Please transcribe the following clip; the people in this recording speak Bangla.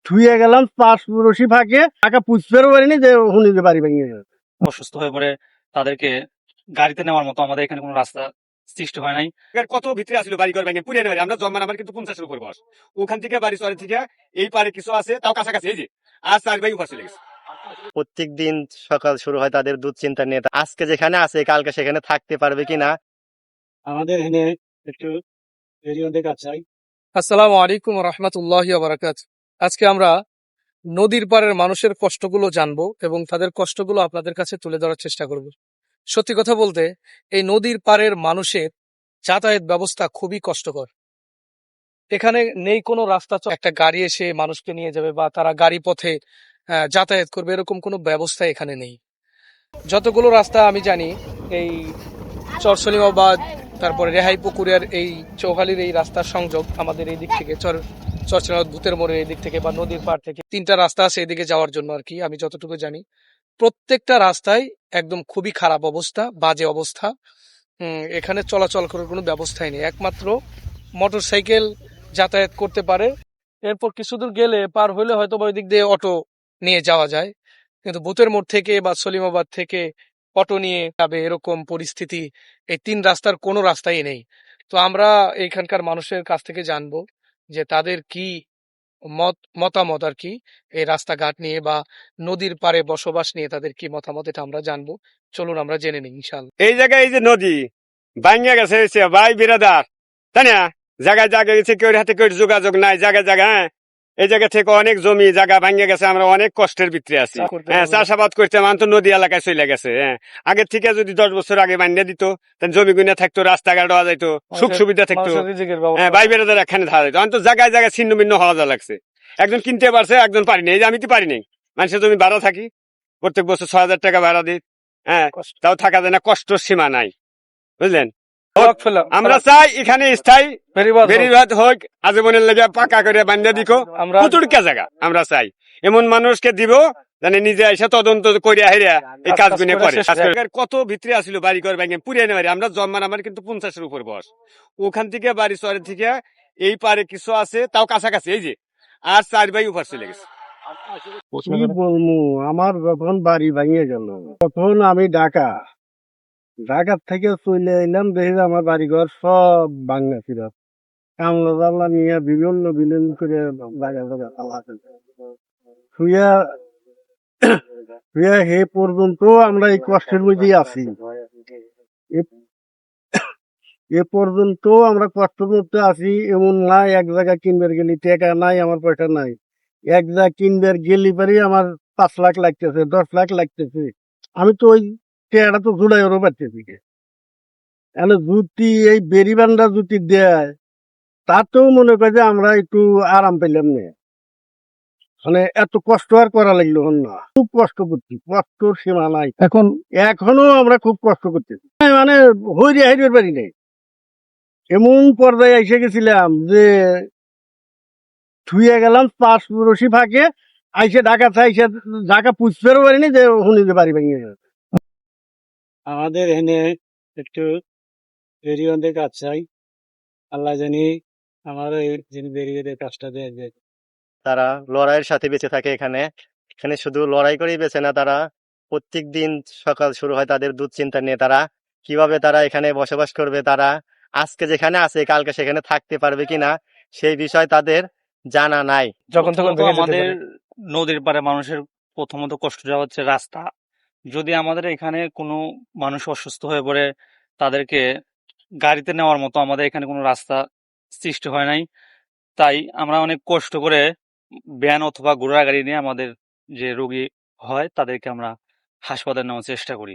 থুয়ে গেলাম পাঁচ রশি ফাঁকে টাকা পুষতেও পারিনি যে হুনিতে বাড়ি ভেঙে গেছে। অসুস্থ হয়ে পড়ে তাদেরকে গাড়িতে নেওয়ার মতো আমাদের এখানে কোনো রাস্তা সৃষ্টি হয় নাই। কত ভিতরে আসলো বাড়ি ঘর ভেঙে পুড়িয়ে নেবে আমরা জন্মান আমার কিন্তু 50-এর উপর বয়স। ওখান থেকে বাড়ি চরে থেকে এই পারে কিছু আছে তাও কাছাকাছি এই যে আর 4 ভাই উপর চলে গেছে। প্রত্যেক দিন সকাল শুরু হয় তাদের দুশ্চিন্তা নিয়ে, আজকে যেখানে আছে কালকে সেখানে থাকতে পারবে কিনা। আমাদের এখানে একটু কাছে আসসালামু আলাইকুম রহমতুল্লাহ বারাকাত। আজকে আমরা নদীর পাড়ের মানুষের কষ্টগুলো জানবো এবং তাদের কষ্টগুলো আপনাদের কাছে তুলে ধরার চেষ্টা করব। সত্যি কথা বলতে এই নদীর পাড়ের মানুষের যাতায়াত ব্যবস্থা খুবই কষ্টকর। এখানে নেই কোনো রাস্তা, একটা গাড়ি এসে মানুষকে নিয়ে যাবে বা তারা গাড়ি পথে যাতায়াত করবে এরকম কোনো ব্যবস্থা এখানে নেই। যতগুলো রাস্তা আমি জানি এই চরসলিমাবাদ, তারপরে রেহাই পুকুরের এই চৌহালির এই রাস্তার সংযোগ আমাদের এই দিক থেকে চরসলিমাবাদ ভূতের মোড়ের এই দিক থেকে বা নদীর পাড় থেকে 3টা রাস্তা আছে এদিকে যাওয়ার জন্য আর কি। আমি যতটুকু জানি প্রত্যেকটা রাস্তায় একদম খুবই খারাপ অবস্থা, বাজে অবস্থা। এখানে চলাচল করার কোনো ব্যবস্থাই নেই, একমাত্র মোটর সাইকেল যাতায়াত করতে পারে। এরপর কিছু দূর গেলে পার হইলে হয়তো বা ওই দিক দিয়ে অটো নিয়ে যাওয়া যায়, কিন্তু ভূতের মোড় থেকে বা সলিমাবাদ থেকে অটো নিয়ে যাবে এরকম পরিস্থিতি এই 3 রাস্তার কোনো রাস্তাই নেই। তো আমরা এইখানকার মানুষের কাছ থেকে জানবো যে তাদের কি মতামত আর কি এই রাস্তাঘাট নিয়ে বা নদীর পাড়ে বসবাস নিয়ে তাদের কি মতামত, এটা আমরা জানবো। চলুন আমরা জেনে নিই ইনশাল্লাহ। এই জায়গায় এই যে নদী ভাঙিয়া গেছে ভাই বিরাদার, তাই না? জায়গায় জায়গায় গেছে কেউ হাতে কেউ যোগাযোগ নাই জায়গায় জায়গা। হ্যাঁ, এই জায়গা থেকে অনেক জমি জায়গা ভাঙিয়া গেছে, আমরা অনেক কষ্টের ভিতরে আছি। হ্যাঁ, চাষাবাদ করতে মান তো নদী এলাকায় চলে গেছে। হ্যাঁ, আগের থেকে যদি 10 বছর আগে বানিয়ে দিত তাহলে জমি গুনা থাকতো, রাস্তাঘাট হওয়া যাইতো, সুখ সুবিধা থাকতো। হ্যাঁ, ভাই বেড়াদের এখানে ধারা যেত। অন্ত জায়গায় জায়গায় ছিন্ন ভিন্ন হওয়া যা লাগছে। একজন কিনতে পারছে, একজন পারিনি। এই যে আমি তো পারিনি, মানুষের জমি ভাড়া থাকি, প্রত্যেক বছর 6,000 টাকা ভাড়া দিই। হ্যাঁ, তাও থাকা যায় না, কষ্টর সীমা নাই, বুঝলেন? আমরা চাই এখানে স্থায়ী বেরিবাদ হোক, আজীবনের লেগে পাকা করে বান্ধা দিকো কতটুকা জায়গা আমরা চাই। এমন মানুষকে দিব জানে নিজে এসে তদন্ত করিয়া হেরিয়া এই কাজগুলো করে। কত ভিতরে আসলো বাড়ি ঘর ভেঙে পুড়িয়ে নেবে আমরা জন্মান আমার কিন্তু 50-এর উপর বয়স। ওখান থেকে বাড়ি চরে থেকে এই পারে কিছু আছে তাও কাছাকাছি এই যে আর 4 ভাই উপর চলে গেছে। কি বলবো, আমার যখন বাড়ি ভেঙে গেল তখন আমি ঢাকার থেকে চলে এলাম, দেখি আমার বাড়ি ঘর সব ভাঙা ছিল। কামলা জামলা নিয়ে বিভিন্ন বিলীন করে জায়গা জায়গা শুয়ে শুয়ে হে পর্যন্ত আমরা এই কষ্টের মধ্যেই আছি। এ পর্যন্ত আমরা কষ্টের মধ্যে আছি। এমন নাই এক জায়গা কিনবার গেলি টাকা নাই, আমার পয়সা নাই। এক জায়গা কিনবার গেলি পারি আমার 5 লাখ লাগতেছে, 10 লাখ লাগতেছে। আমি তো ওই টাকাটা তো জুড়াইও পারতেছি। জুতি এই বেরিবান্ডা জুতি দেয় তাতেও মনে করে যে আমরা একটু আরাম পেলাম না। মানে এত কষ্ট আর করা লাগলো না, খুব কষ্ট করছি, কষ্টর সীমা নাই। এখনো আমরা খুব কষ্ট করতেছি, মানে হইরে হাইবার পারি নাই। এমন পর্যায়ে এসে গেছিলাম যে থুয়ে গেলাম পাঁচ রশি ফাঁকে আইসে ঢাকা চাইসে ঢাকা পুষতেও পারিনি যে হুনিতে বাড়ি ভেঙে গেছে। আমাদের এখানে একটু বেরিবান্ধের কাজ চাই, আল্লাহ জানি আমার যিনি বেরিবান্ধের কাজটা দেয়। তারা লড়াইয়ের সাথে বেঁচে থাকে এখানে। এখানে শুধু লড়াই করেই বেঁচে না, তারা প্রত্যেক দিন সকাল শুরু হয় তাদের দুশ্চিন্তা নিয়ে, তারা কিভাবে তারা এখানে বসবাস করবে, তারা আজকে যেখানে আছে কালকে সেখানে থাকতে পারবে কিনা সেই বিষয় তাদের জানা নাই। যখন তখন আমাদের নদীর পাড়ে মানুষের প্রথমত কষ্টটা হচ্ছে রাস্তা। যদি আমাদের এখানে কোনো মানুষ অসুস্থ হয়ে পড়ে তাদেরকে গাড়িতে নেওয়ার মতো আমাদের এখানে কোনো রাস্তা সৃষ্টি হয় নাই, তাই আমরা অনেক কষ্ট করে ভ্যান অথবা ঘোড়া গাড়ি নিয়ে আমাদের যে রোগী হয় তাদেরকে আমরা হাসপাতালে নেওয়ার চেষ্টা করি।